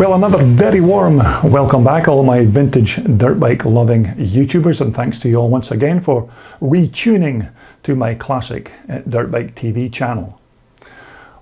Well, another very warm welcome back, all my vintage dirt bike loving YouTubers, and thanks to you all once again for retuning to my classic dirt bike TV channel.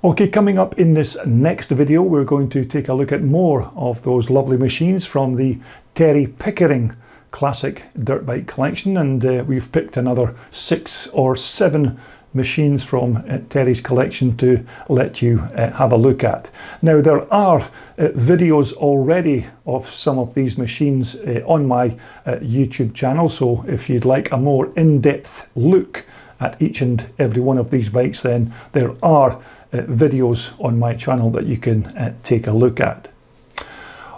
Okay, coming up in this next video, we're going to take a look at more of those lovely machines from the Terry Pickering classic dirt bike collection, and we've picked another 6 or 7 machines from Terry's collection to let you have a look at. Now, there are videos already of some of these machines on my YouTube channel, so if you'd like a more in-depth look at each and every one of these bikes, then there are videos on my channel that you can take a look at.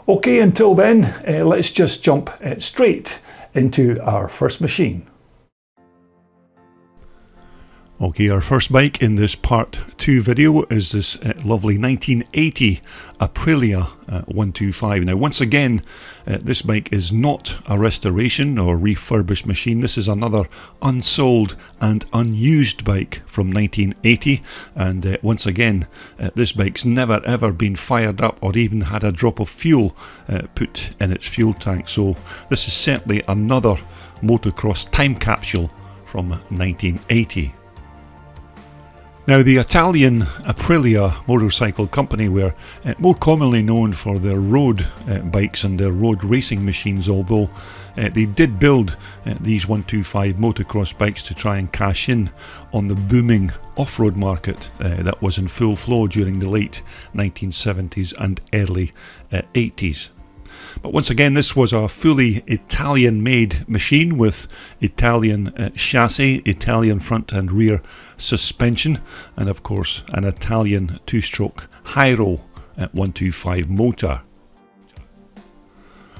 Okay, until then, let's just jump straight into our first machine. Okay, our first bike in this part 2 video is this lovely 1980 Aprilia 125. Now, once again, this bike is not a restoration or refurbished machine. This is another unsold and unused bike from 1980, and once again, this bike's never ever been fired up or even had a drop of fuel put in its fuel tank. So this is certainly another motocross time capsule from 1980. Now, the Italian Aprilia motorcycle company were more commonly known for their road bikes and their road racing machines, although they did build these 125 motocross bikes to try and cash in on the booming off-road market that was in full flow during the late 1970s and early 80s. But once again, this was a fully Italian-made machine with Italian chassis, Italian front and rear suspension, and of course an Italian 2-stroke Hyro 125 motor.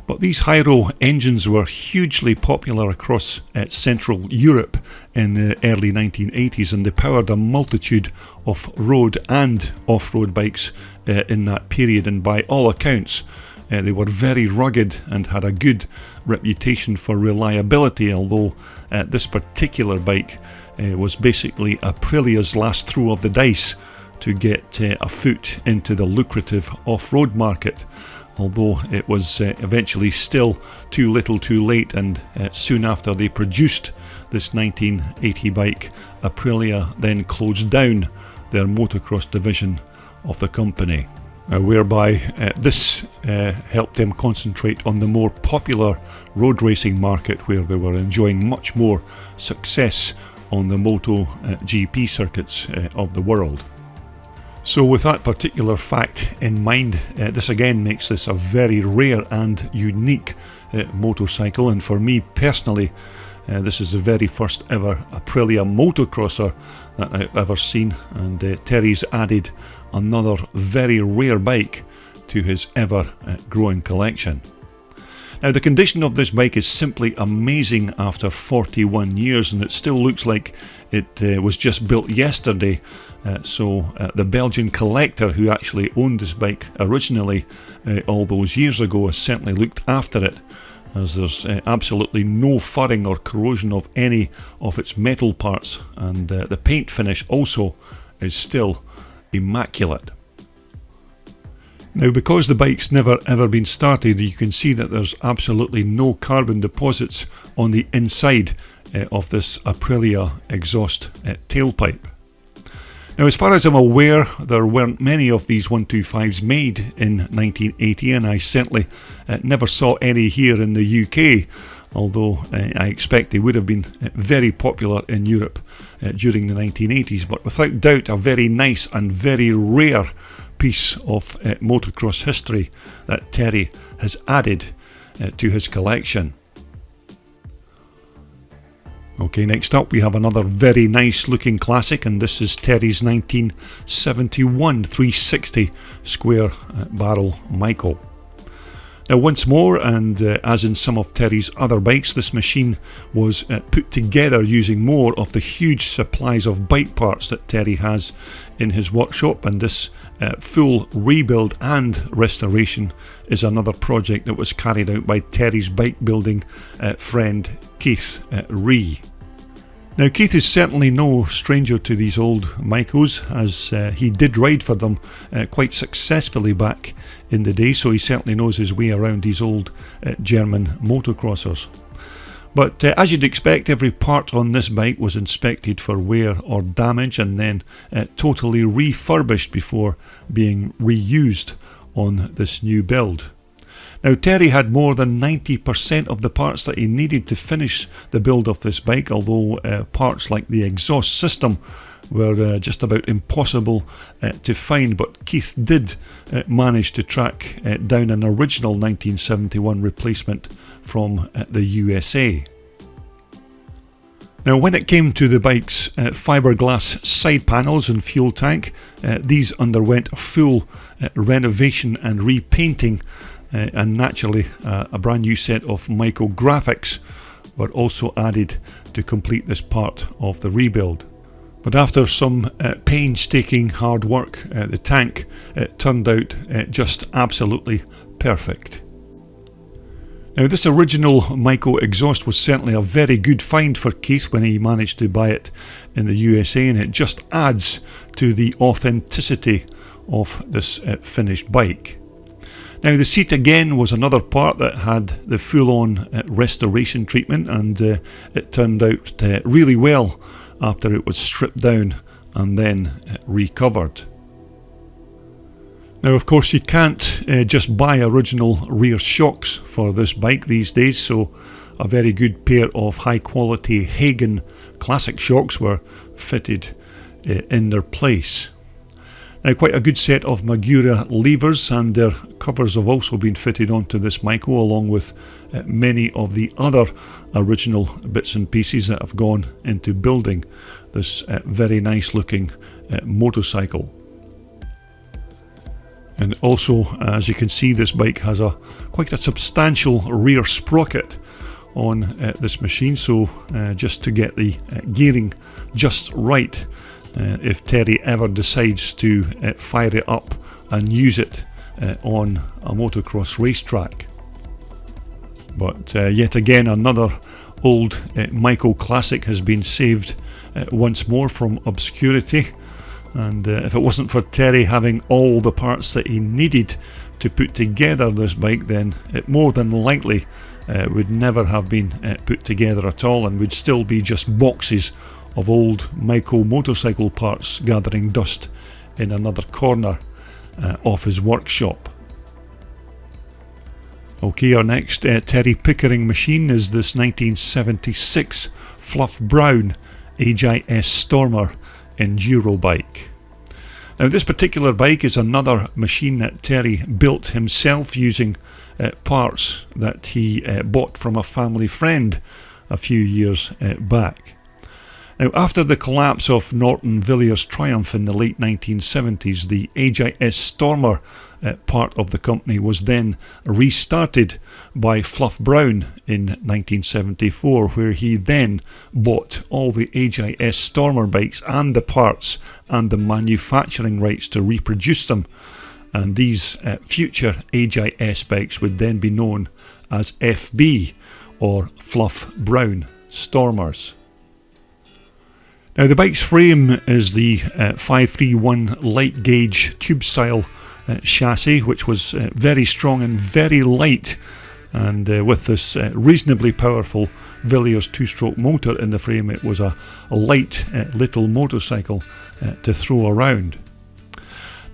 But these Hyro engines were hugely popular across Central Europe in the early 1980s, and they powered a multitude of road and off-road bikes in that period, and by all accounts they were very rugged and had a good reputation for reliability, although this particular bike was basically Aprilia's last throw of the dice to get a foot into the lucrative off-road market, although it was eventually still too little too late, and soon after they produced this 1980 bike, Aprilia then closed down their motocross division of the company. Whereby this helped them concentrate on the more popular road racing market, where they were enjoying much more success on the Moto GP circuits of the world. So with that particular fact in mind, this again makes this a very rare and unique motorcycle, and for me personally, this is the very first ever Aprilia motocrosser that I've ever seen, and Terry's added another very rare bike to his ever growing collection. Now, the condition of this bike is simply amazing after 41 years, and it still looks like it was just built yesterday. So the Belgian collector who actually owned this bike originally all those years ago has certainly looked after it, as there's absolutely no furring or corrosion of any of its metal parts, and the paint finish also is still immaculate. Now, because the bike's never ever been started, you can see that there's absolutely no carbon deposits on the inside of this Aprilia exhaust tailpipe. Now, as far as I'm aware, there weren't many of these 125s made in 1980, and I certainly never saw any here in the UK, although I expect they would have been very popular in Europe during the 1980s, but without doubt a very nice and very rare piece of motocross history that Terry has added to his collection. Okay, next up we have another very nice looking classic, and this is Terry's 1971 360 Suqare Barrel Maico. Now, once more, and as in some of Terry's other bikes, this machine was put together using more of the huge supplies of bike parts that Terry has in his workshop, and this full rebuild and restoration is another project that was carried out by Terry's bike building friend Keith Ree. Now Keith is certainly no stranger to these old Maicos, as he did ride for them quite successfully back in the day, so he certainly knows his way around these old German motocrossers. But as you'd expect, every part on this bike was inspected for wear or damage and then totally refurbished before being reused on this new build. Now Terry had more than 90% of the parts that he needed to finish the build of this bike, although parts like the exhaust system were just about impossible to find, but Keith did manage to track down an original 1971 replacement from the USA. Now when it came to the bike's fiberglass side panels and fuel tank, these underwent a full renovation and repainting, and naturally a brand new set of Maico graphics were also added to complete this part of the rebuild. But after some painstaking hard work, the tank turned out just absolutely perfect. Now this original Maico exhaust was certainly a very good find for Keith when he managed to buy it in the USA, and it just adds to the authenticity of this finished bike. Now the seat again was another part that had the full-on restoration treatment, and it turned out really well after it was stripped down and then recovered. Now of course you can't just buy original rear shocks for this bike these days, so a very good pair of high quality Hagen classic shocks were fitted in their place. Now quite a good set of Magura levers and their covers have also been fitted onto this Maico, along with many of the other original bits and pieces that have gone into building this very nice looking motorcycle. And also, as you can see, this bike has quite a substantial rear sprocket on this machine, so just to get the gearing just right if Terry ever decides to fire it up and use it on a motocross racetrack. But yet again, another old Maico classic has been saved once more from obscurity, and if it wasn't for Terry having all the parts that he needed to put together this bike, then it more than likely would never have been put together at all, and would still be just boxes of old Maico motorcycle parts gathering dust in another corner of his workshop. Okay, our next Terry Pickering machine is this 1976 Fluff Brown AJS Stormer enduro bike. Now this particular bike is another machine that Terry built himself using parts that he bought from a family friend a few years back. Now after the collapse of Norton Villiers Triumph in the late 1970s, the AJS Stormer part of the company was then restarted by Fluff Brown in 1974, where he then bought all the AJS Stormer bikes and the parts and the manufacturing rights to reproduce them, and these future AJS bikes would then be known as FB, or Fluff Brown Stormers. Now the bike's frame is the 531 light gauge tube style chassis, which was very strong and very light, and with this reasonably powerful Villiers 2-stroke motor in the frame, it was a light little motorcycle to throw around.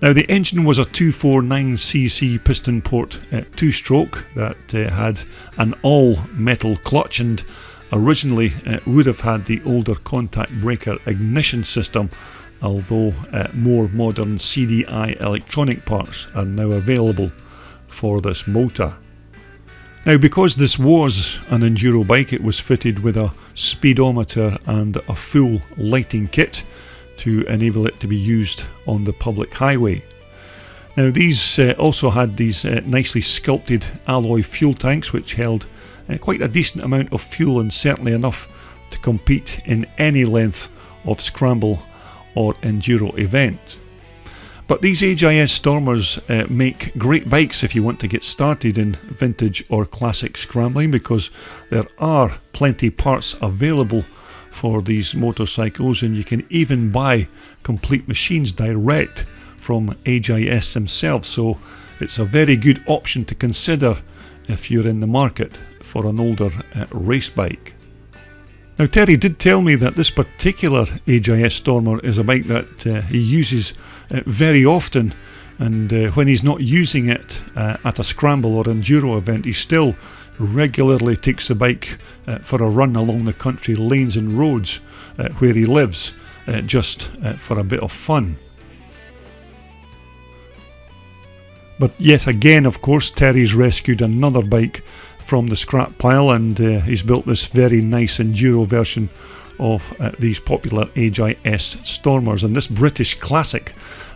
Now the engine was a 249cc piston port 2-stroke that had an all metal clutch, and originally would have had the older contact breaker ignition system, although more modern CDI electronic parts are now available for this motor. Now because this was an enduro bike, it was fitted with a speedometer and a full lighting kit to enable it to be used on the public highway. Now these also had these nicely sculpted alloy fuel tanks, which held quite a decent amount of fuel, and certainly enough to compete in any length of scramble or enduro event. But these AJS Stormers make great bikes if you want to get started in vintage or classic scrambling, because there are plenty parts available for these motorcycles, and you can even buy complete machines direct from AJS themselves, so it's a very good option to consider if you're in the market for an older race bike. Now, Terry did tell me that this particular AJS Stormer is a bike that he uses very often, and when he's not using it at a scramble or enduro event, he still regularly takes the bike for a run along the country lanes and roads where he lives, just for a bit of fun. But yet again, of course, Terry's rescued another bike from the scrap pile, and he's built this very nice enduro version of these popular AJS Stormers, and this British classic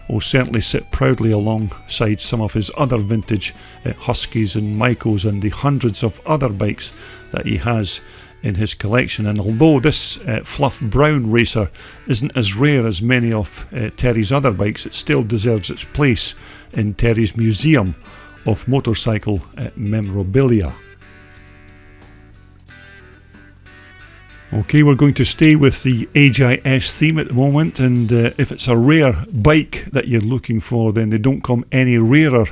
will certainly sit proudly alongside some of his other vintage Huskies and Maicos and the hundreds of other bikes that he has in his collection. And although this Fluff Brown racer isn't as rare as many of Terry's other bikes, it still deserves its place in Terry's Museum of Motorcycle Memorabilia. Okay, we're going to stay with the AJS theme at the moment, and if it's a rare bike that you're looking for, then they don't come any rarer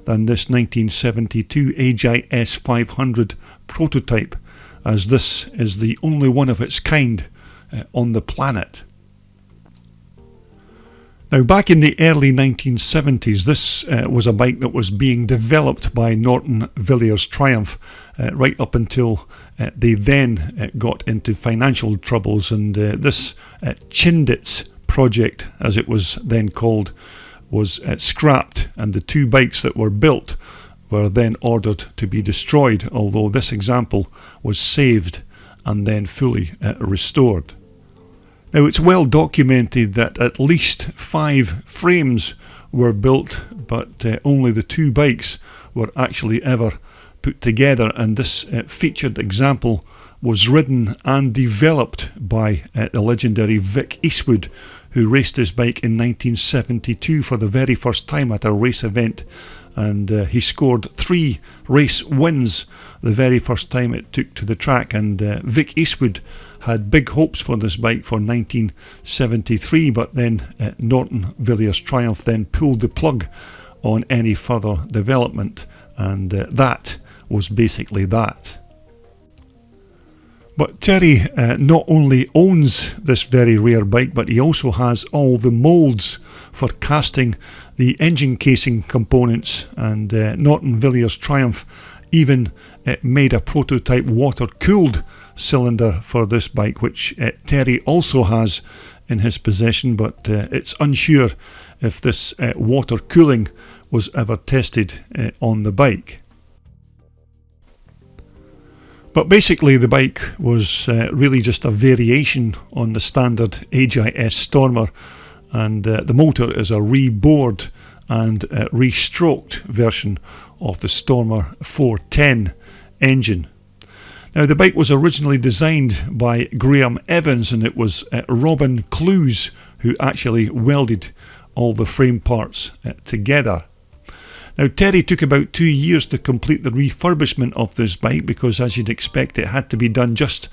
than this 1972 AJS 500 prototype, as this is the only one of its kind on the planet. Now, back in the early 1970s, this was a bike that was being developed by Norton Villiers Triumph right up until they then got into financial troubles, and this Chindits project, as it was then called, was scrapped, and the two bikes that were built were then ordered to be destroyed, although this example was saved and then fully restored. Now, it's well documented that at least 5 frames were built, but only the 2 bikes were actually ever put together, and this featured example was ridden and developed by the legendary Vic Eastwood, who raced his bike in 1972 for the very first time at a race event, and he scored 3 race wins the very first time it took to the track. And Vic Eastwood had big hopes for this bike for 1973, but then Norton Villiers Triumph then pulled the plug on any further development, and that was basically that. But Terry not only owns this very rare bike, but he also has all the moulds for casting the engine casing components, and Norton Villiers Triumph even made a prototype water-cooled cylinder for this bike, which Terry also has in his possession, but it's unsure if this water cooling was ever tested on the bike. But basically the bike was really just a variation on the standard AJS Stormer, and the motor is a rebored and restroked version of the Stormer 410 engine. Now, the bike was originally designed by Graham Evans, and it was Robin Clues who actually welded all the frame parts together. Now, Terry took about 2 years to complete the refurbishment of this bike, because as you'd expect, it had to be done just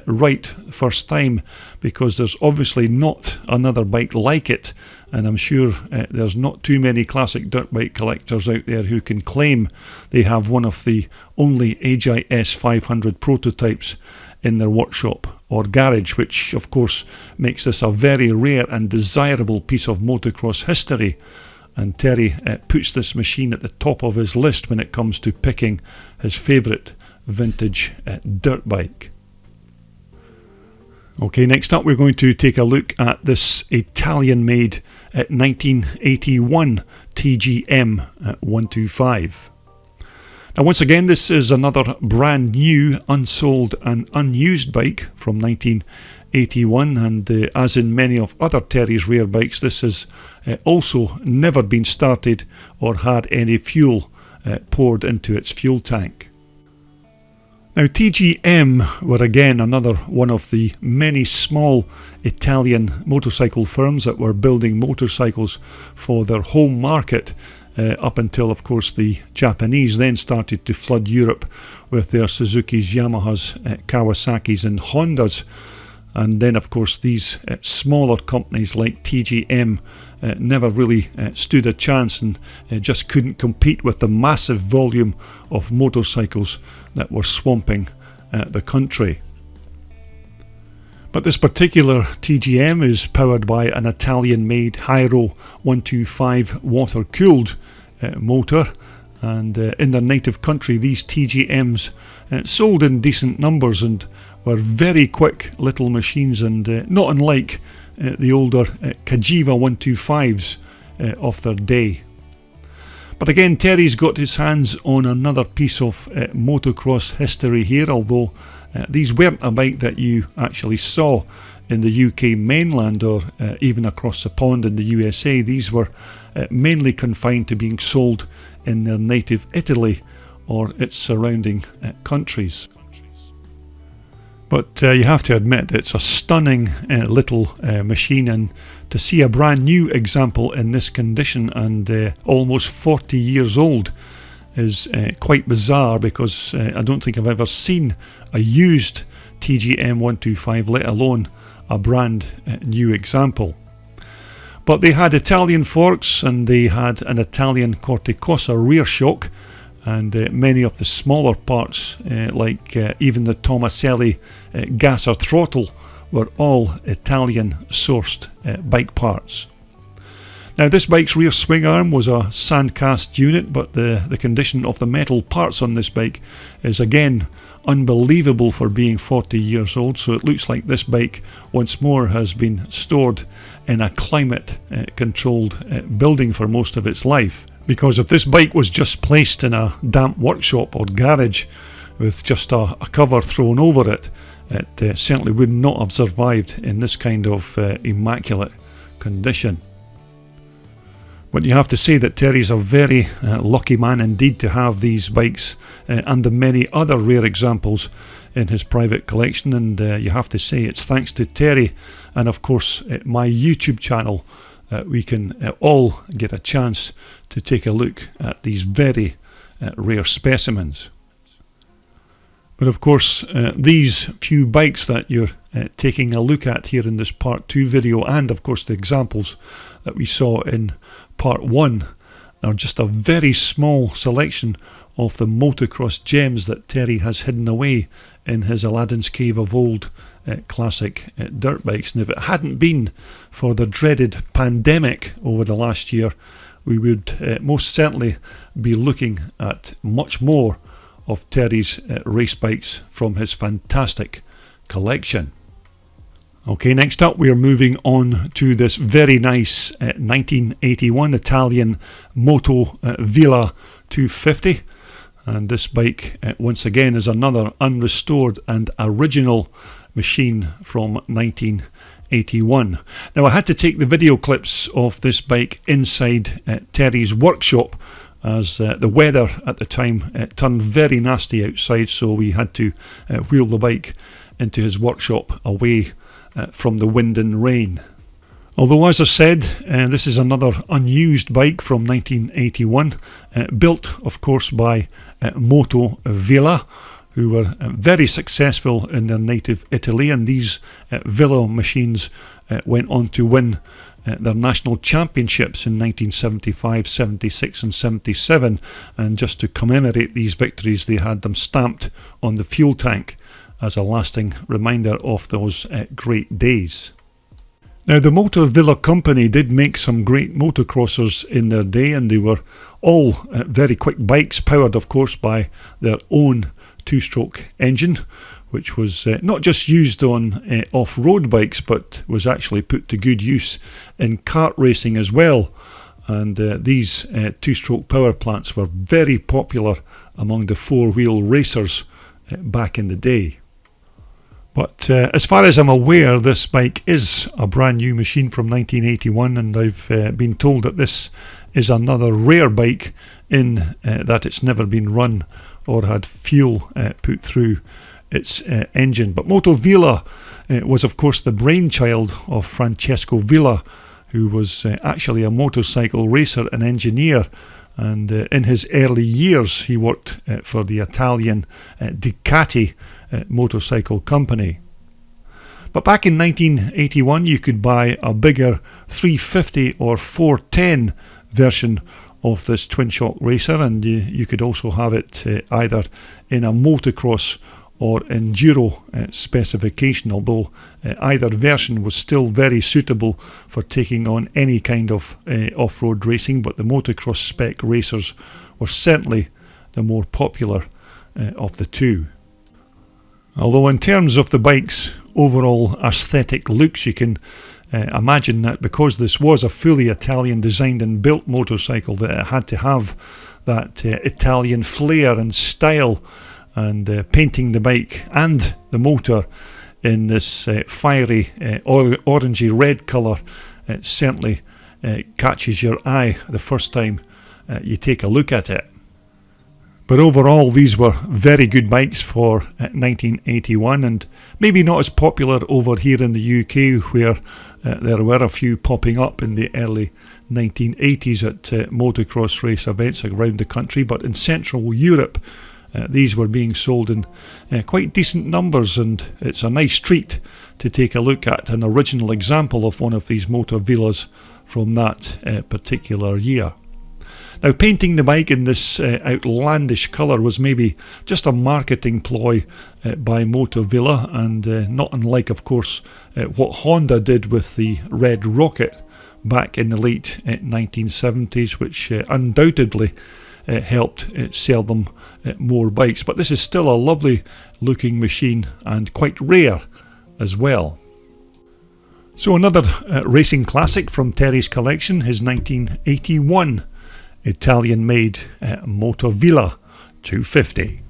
right first time, because there's obviously not another bike like it, and I'm sure there's not too many classic dirt bike collectors out there who can claim they have one of the only AJS 500 prototypes in their workshop or garage, which of course makes this a very rare and desirable piece of motocross history. And Terry puts this machine at the top of his list when it comes to picking his favourite vintage dirt bike. Okay, next up we're going to take a look at this Italian-made 1981 TGM 125. Now, once again, this is another brand new, unsold and unused bike from 1981, and as in many of other Terry's rare bikes, this has also never been started or had any fuel poured into its fuel tank. Now, TGM were again another one of the many small Italian motorcycle firms that were building motorcycles for their home market up until, of course, the Japanese then started to flood Europe with their Suzuki's, Yamahas, Kawasaki's and Hondas. And then of course these smaller companies like TGM never really stood a chance and just couldn't compete with the massive volume of motorcycles that were swamping the country. But this particular TGM is powered by an Italian-made Hyro 125 water-cooled motor, and in their native country these TGMs sold in decent numbers and were very quick little machines, and not unlike the older Cagiva 125s of their day. But again, Terry's got his hands on another piece of motocross history here, although these weren't a bike that you actually saw in the UK mainland or even across the pond in the USA. These were mainly confined to being sold in their native Italy or its surrounding countries. But you have to admit it's a stunning little machine, and to see a brand new example in this condition and almost 40 years old is quite bizarre, because I don't think I've ever seen a used TGM 125, let alone a brand new example. But they had Italian forks and they had an Italian Corticosa rear shock, and many of the smaller parts like even the Tomaselli gasser throttle were all Italian sourced bike parts. Now this bike's rear swing arm was a sand-cast unit, but the condition of the metal parts on this bike is again unbelievable for being 40 years old, so it looks like this bike once more has been stored in a climate controlled building for most of its life. Because if this bike was just placed in a damp workshop or garage with just a cover thrown over it, it certainly would not have survived in this kind of immaculate condition. But you have to say that Terry's a very lucky man indeed to have these bikes and the many other rare examples in his private collection, and you have to say it's thanks to Terry and of course my YouTube channel we can all get a chance to take a look at these very rare specimens. But of course these few bikes that you're taking a look at here in this part 2 video, and of course the examples that we saw in part 1, are just a very small selection of the motocross gems that Terry has hidden away in his Aladdin's Cave of old classic dirt bikes. And if it hadn't been for the dreaded pandemic over the last year, we would most certainly be looking at much more of Terry's race bikes from his fantastic collection. Okay, next up we are moving on to this very nice 1981 Italian Moto Villa 250, and this bike once again is another unrestored and original machine from 1981. Now I had to take the video clips of this bike inside Terry's workshop, as the weather at the time turned very nasty outside, so we had to wheel the bike into his workshop away from the wind and rain. Although, as I said, this is another unused bike from 1981, built of course by Moto Villa, who were very successful in their native Italy, and these Villa machines went on to win their national championships in 1975, 76 and 77, and just to commemorate these victories they had them stamped on the fuel tank as a lasting reminder of those great days. Now the Moto Villa company did make some great motocrossers in their day, and they were all very quick bikes, powered of course by their own two-stroke engine, which was not just used on off-road bikes, but was actually put to good use in kart racing as well. And these two-stroke power plants were very popular among the four-wheel racers back in the day. But as far as I'm aware, this bike is a brand new machine from 1981, and I've been told that this is another rare bike in that it's never been run or had fuel put through its engine. But Moto Villa was of course the brainchild of Francesco Villa, who was actually a motorcycle racer and engineer, and in his early years he worked for the Italian Ducati motorcycle company. But back in 1981 you could buy a bigger 350 or 410 version of this twin shock racer, and you could also have it either in a motocross or enduro specification, although either version was still very suitable for taking on any kind of off-road racing, but the motocross spec racers were certainly the more popular of the two. Although in terms of the bike's overall aesthetic looks, you can imagine that because this was a fully Italian designed and built motorcycle, that it had to have that Italian flair and style, and painting the bike and the motor in this fiery orangey red colour certainly catches your eye the first time you take a look at it. But overall these were very good bikes for 1981, and maybe not as popular over here in the UK, where there were a few popping up in the early 1980s at motocross race events around the country, but in Central Europe these were being sold in quite decent numbers, and it's a nice treat to take a look at an original example of one of these Moto Villas from that particular year. Now, painting the bike in this outlandish colour was maybe just a marketing ploy by Moto Villa, and not unlike, of course, what Honda did with the Red Rocket back in the late 1970s, which undoubtedly helped sell them more bikes. But this is still a lovely looking machine and quite rare as well. So another racing classic from Terry's collection, his 1981 Italian made Moto Villa 250.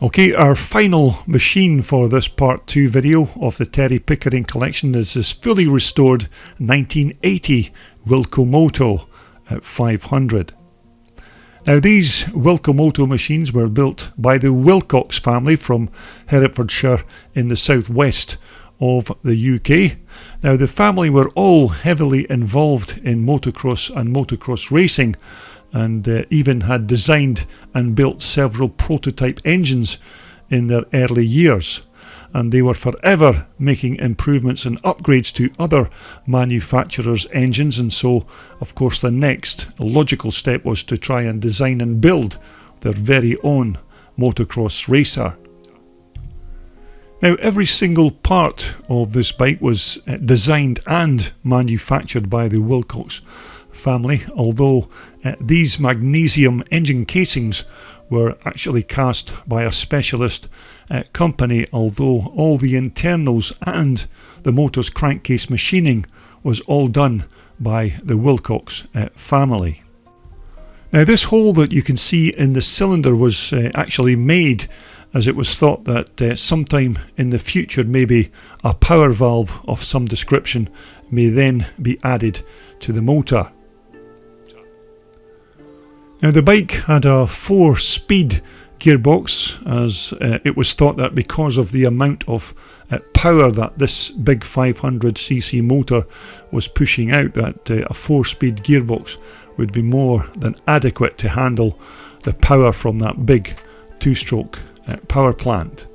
Okay, our final machine for this part 2 video of the Terry Pickering collection is this fully restored 1980 Wilcomoto 500. Now, these Wilcomoto machines were built by the Wilcox family from Herefordshire in the southwest of the UK. Now, the family were all heavily involved in motocross and motocross racing, and even had designed and built several prototype engines in their early years. And they were forever making improvements and upgrades to other manufacturers' engines, and so of course the next logical step was to try and design and build their very own motocross racer. Now, every single part of this bike was designed and manufactured by the Wilcox family, although these magnesium engine casings were actually cast by a specialist company, although all the internals and the motor's crankcase machining was all done by the Wilcox family. Now, this hole that you can see in the cylinder was actually made as it was thought that sometime in the future maybe a power valve of some description may then be added to the motor. Now, the bike had a 4-speed gearbox, as it was thought that because of the amount of power that this big 500cc motor was pushing out, that a 4-speed gearbox would be more than adequate to handle the power from that big 2-stroke power plant.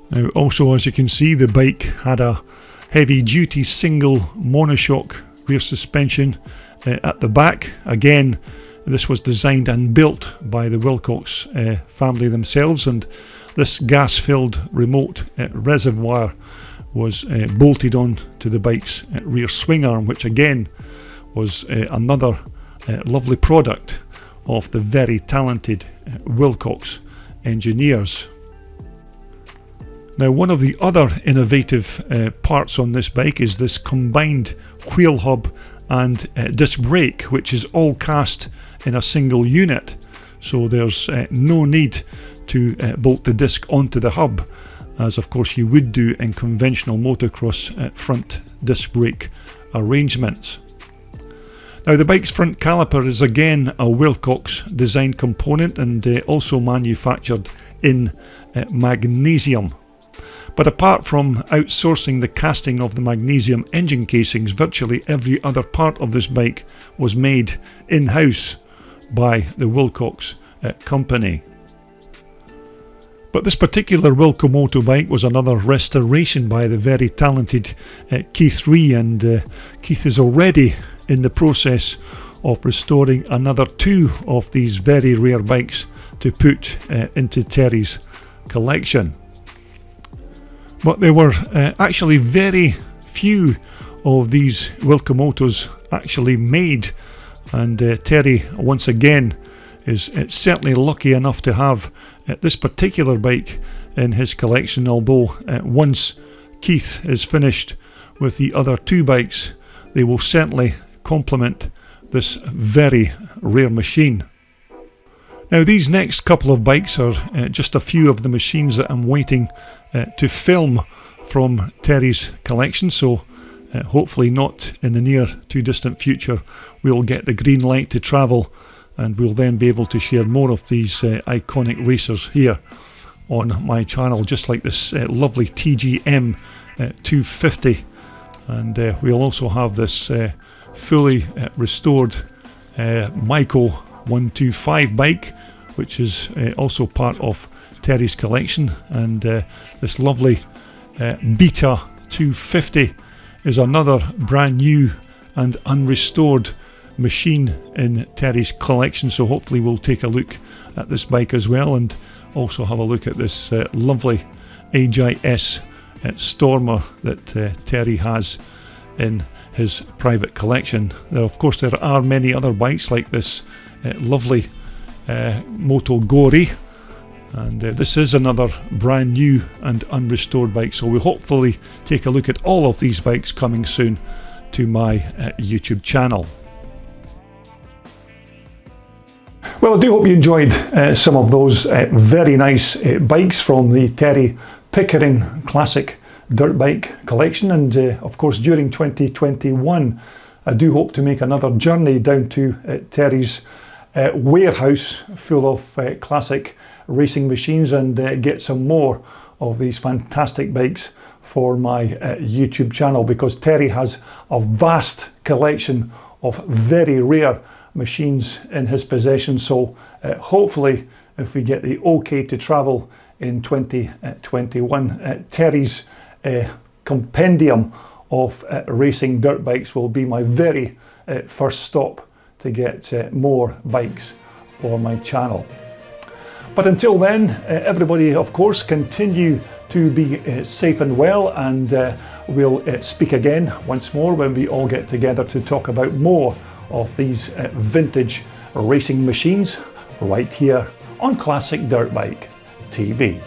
Now, also, as you can see, the bike had a heavy duty single monoshock rear suspension at the back. Again, this was designed and built by the Wilcox family themselves, and this gas-filled remote reservoir was bolted on to the bike's rear swing arm, which again was another lovely product of the very talented Wilcox engineers. Now, one of the other innovative parts on this bike is this combined wheel hub and disc brake, which is all cast in a single unit, so there's no need to bolt the disc onto the hub, as of course you would do in conventional motocross front disc brake arrangements. Now, the bike's front caliper is again a Wilcox design component and also manufactured in magnesium. But apart from outsourcing the casting of the magnesium engine casings, virtually every other part of this bike was made in-house by the Wilcox company. But this particular Wilcomoto bike was another restoration by the very talented Keith Ree, and Keith is already in the process of restoring another 2 of these very rare bikes to put into Terry's collection. But there were actually very few of these Wilcomotos actually made, and Terry once again is certainly lucky enough to have this particular bike in his collection, although once Keith is finished with the other 2 bikes, they will certainly complement this very rare machine. Now, these next couple of bikes are just a few of the machines that I'm waiting to film from Terry's collection, so hopefully not in the near too distant future we'll get the green light to travel, and we'll then be able to share more of these iconic racers here on my channel, just like this lovely TGM 250, and we'll also have this fully restored Maico 125 bike, which is also part of Terry's collection, and this lovely Beta 250 is another brand new and unrestored machine in Terry's collection, so hopefully we'll take a look at this bike as well, and also have a look at this lovely AJS Stormer that Terry has in his private collection. Now, of course, there are many other bikes like this lovely Moto Gory, and this is another brand new and unrestored bike, so we'll hopefully take a look at all of these bikes coming soon to my YouTube channel. Well, I do hope you enjoyed some of those very nice bikes from the Terry Pickering Classic dirt bike collection, and of course during 2021 I do hope to make another journey down to Terry's warehouse full of classic racing machines, and get some more of these fantastic bikes for my YouTube channel, because Terry has a vast collection of very rare machines in his possession. So hopefully, if we get the okay to travel in 2021, Terry's compendium of racing dirt bikes will be my very first stop to get more bikes for my channel. But until then, everybody, of course, continue to be safe and well, and we'll speak again once more when we all get together to talk about more of these vintage racing machines right here on Classic Dirt Bike TV.